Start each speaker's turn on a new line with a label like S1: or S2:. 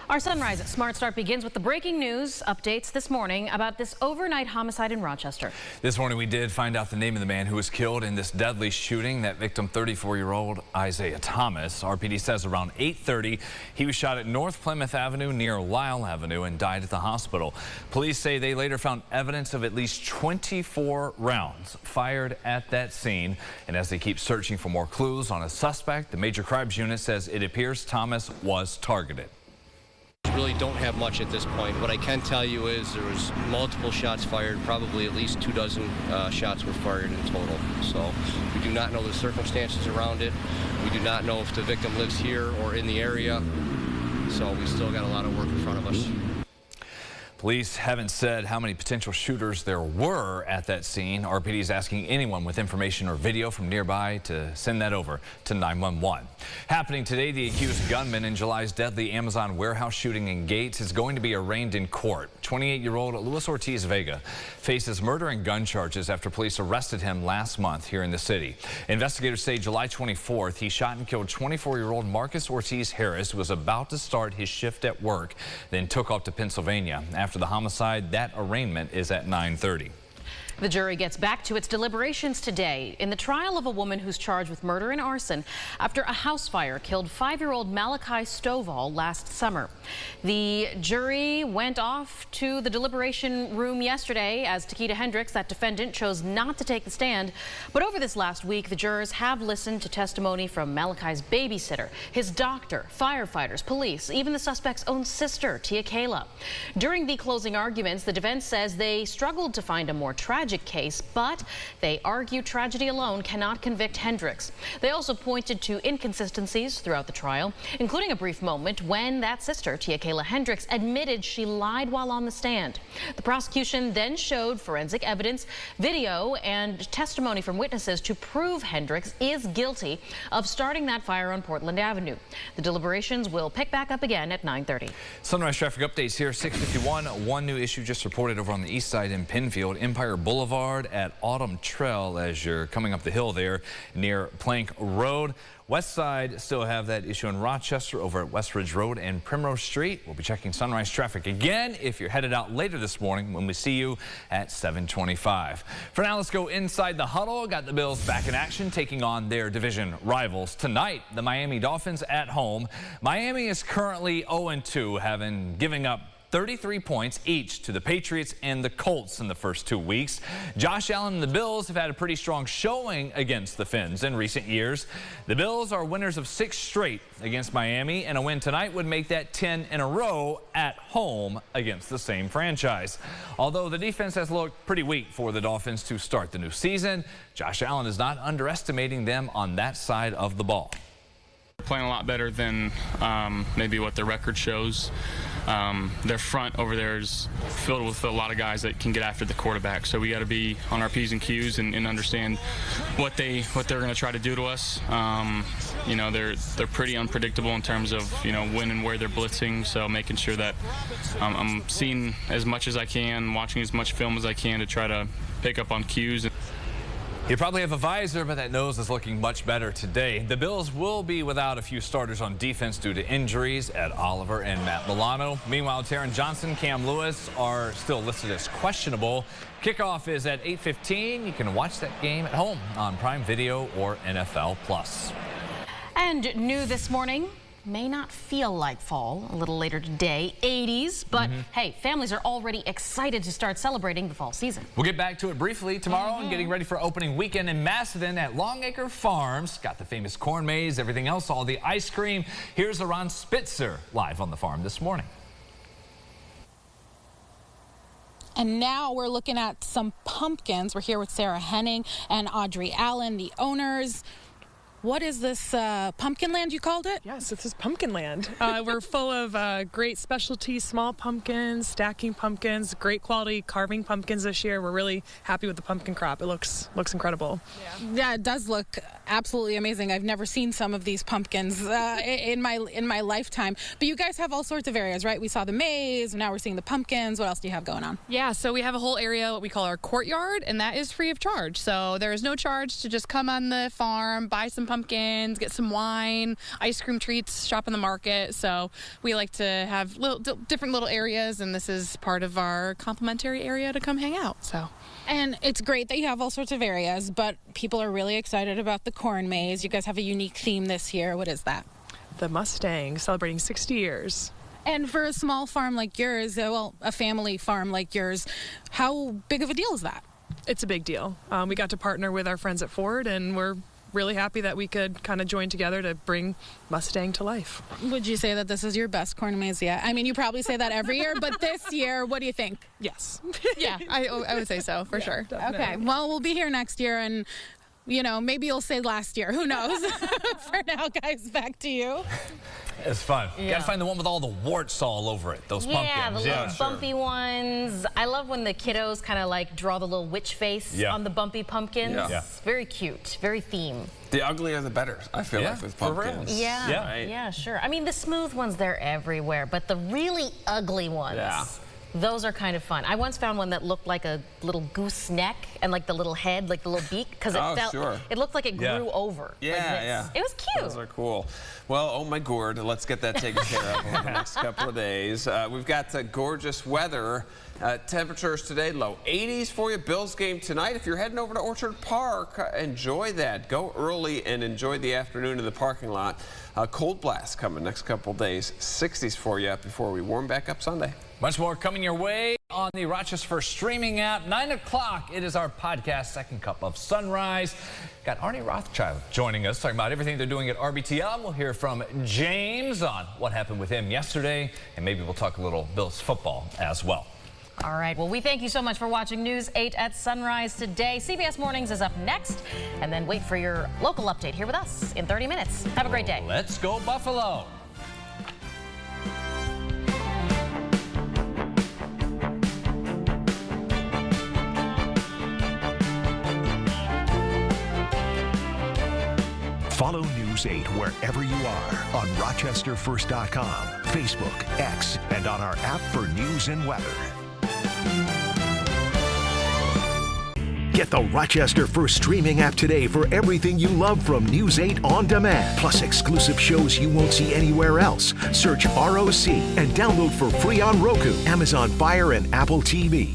S1: Our Sunrise Smart Start begins with the breaking news updates this morning about this overnight homicide in Rochester.
S2: This morning we did find out the name of the man who was killed in this deadly shooting. That victim, 34-year-old Isaiah Thomas. RPD says around 8:30 he was shot at North Plymouth Avenue near Lyle Avenue and died at the hospital. Police say they later found evidence of at least 24 rounds fired at that scene. And as they keep searching for more clues on a suspect, the Major Crimes Unit says it appears Thomas was targeted.
S3: Really don't have much at this point. What I can tell you is there was multiple shots fired, probably at least 24 shots were fired in total. So we do not know the circumstances around it. We do not know if the victim lives here or in the area. So we still got a lot of work in front of us.
S2: Police haven't said how many potential shooters there were at that scene. RPD is asking anyone with information or video from nearby to send that over to 911. Happening today, the accused gunman in July's deadly Amazon warehouse shooting in Gates is going to be arraigned in court. 28-year-old Luis Ortiz Vega faces murder and gun charges after police arrested him last month here in the city. Investigators say July 24th, he shot and killed 24-year-old Marcus Ortiz Harris, who was about to start his shift at work, then took off to Pennsylvania. After the homicide, that arraignment is at 9:30.
S1: The jury gets back to its deliberations today in the trial of a woman who's charged with murder and arson after a house fire killed 5-year-old Malachi Stovall last summer. The jury went off to the deliberation room yesterday as Takeda Hendricks, that defendant, chose not to take the stand. But over this last week, the jurors have listened to testimony from Malachi's babysitter, his doctor, firefighters, police, even the suspect's own sister, Tia Kayla. During the closing arguments, the defense says they struggled to find a more tragic case, but they argue tragedy alone cannot convict Hendricks. They also pointed to inconsistencies throughout the trial, including a brief moment when that sister, Tia Kayla Hendricks, admitted she lied while on the stand. The prosecution then showed forensic evidence, video, and testimony from witnesses to prove Hendricks is guilty of starting that fire on Portland Avenue. The deliberations will pick back up again at 9:30.
S2: Sunrise traffic updates here, 6:51. One new issue just reported over on the east side in Penfield. Empire Boulevard at Autumn Trail as you're coming up the hill there near Plank Road. West side still have that issue in Rochester over at West Ridge Road and Primrose Street. We'll be checking sunrise traffic again if you're headed out later this morning when we see you at 7:25. For now, let's go inside the huddle. Got the Bills back in action, taking on their division rivals tonight. The Miami Dolphins at home. Miami is currently 0-2, giving up 33 points each to the Patriots and the Colts in the first 2 weeks. Josh Allen and the Bills have had a pretty strong showing against the Fins in recent years. The Bills are winners of 6 straight against Miami, and a win tonight would make that 10 in a row at home against the same franchise. Although the defense has looked pretty weak for the Dolphins to start the new season, Josh Allen is not underestimating them on that side of the ball.
S4: Playing a lot better than maybe what their record shows. Their front over there is filled with a lot of guys that can get after the quarterback. So we got to be on our P's and Q's and understand what they're going to try to do to us. You know, they're pretty unpredictable in terms of, you know, when and where they're blitzing. So making sure that I'm seeing as much as I can, watching as much film as I can to try to pick up on cues.
S2: You probably have a visor, but that nose is looking much better today. The Bills will be without a few starters on defense due to injuries at Oliver and Matt Milano. Meanwhile, Taron Johnson, Cam Lewis are still listed as questionable. Kickoff is at 8:15. You can watch that game at home on Prime Video or NFL Plus.
S1: And new this morning, may not feel like fall a little later today, 80s, but hey, families are already excited to start celebrating the fall season.
S2: We'll get back to it briefly tomorrow and getting ready for opening weekend in Macedon at Longacre Farms. Got the famous corn maze, everything else, all the ice cream. Here's Ron Spitzer live on the farm this morning.
S5: And now we're looking at some pumpkins. We're here with Sarah Henning and Audrey Allen, the owners. What is this pumpkin land you called it?
S6: Yes, this is pumpkin land. We're full of great specialty small pumpkins, stacking pumpkins, great quality carving pumpkins this year. We're really happy with the pumpkin crop. It looks incredible.
S5: Yeah, it does look absolutely amazing. I've never seen some of these pumpkins in my lifetime. But you guys have all sorts of areas, right? We saw the maze, now we're seeing the pumpkins. What else do you have going on?
S7: Yeah, so we have a whole area what we call our courtyard, and that is free of charge. So there is no charge to just come on the farm, buy some pumpkins pumpkins, get some wine, ice cream treats, shop in the market. So we like to have different little areas, and this is part of our complimentary area to come hang out. So.
S5: And it's great that you have all sorts of areas, but people are really excited about the corn maze. You guys have a unique theme this year. What is that?
S6: The Mustang, celebrating 60 years.
S5: And for a small farm like yours, a family farm like yours, how big of a deal is that?
S6: It's a big deal. We got to partner with our friends at Ford, and we're really happy that we could kind of join together to bring Mustang to life.
S5: Would you say that this is your best corn maze yet? I mean, you probably say that every year, but this year, what do you think?
S6: Yes.
S7: Yeah, I would say so, for sure.
S6: Definitely.
S5: Okay, well, we'll be here next year, and maybe you'll say last year. Who knows? For now, guys, back to you.
S2: It's fun.
S1: Yeah.
S2: Got to find the one with all the warts all over it, those pumpkins.
S1: Yeah, the little bumpy ones. I love when the kiddos kind of like draw the little witch face on the bumpy pumpkins.
S8: Yeah.
S1: Very cute, very theme.
S8: The uglier the better, I feel like, with pumpkins.
S1: Yeah,
S8: Right?
S1: yeah, sure. I mean, the smooth ones, they're everywhere, but the really ugly ones, those are kind of fun. I once found one that looked like a little goose neck and like the little head, like the little beak, because it looked like it grew over.
S8: Yeah.
S1: It was cute.
S8: Those are cool. Well, oh my gourd, let's get that taken care of over the next couple of days. We've got gorgeous weather. Temperatures today, low 80s for you. Bills game tonight. If you're heading over to Orchard Park, enjoy that. Go early and enjoy the afternoon in the parking lot. Cold blast coming next couple of days. 60s for you before we warm back up Sunday.
S2: Much more coming your way on the Rochester First streaming app. 9 o'clock, it is our podcast, Second Cup of Sunrise. Got Arnie Rothschild joining us, talking about everything they're doing at RBTM. We'll hear from James on what happened with him yesterday, and maybe we'll talk a little Bills football as well.
S1: All right, well, we thank you so much for watching News 8 at Sunrise today. CBS Mornings is up next, and then wait for your local update here with us in 30 minutes. Have a great day.
S2: Let's go Buffalo.
S9: Follow News 8 wherever you are on RochesterFirst.com, Facebook, X, and on our app for news and weather. Get the Rochester First streaming app today for everything you love from News 8 on demand, plus exclusive shows you won't see anywhere else. Search ROC and download for free on Roku, Amazon Fire, and Apple TV.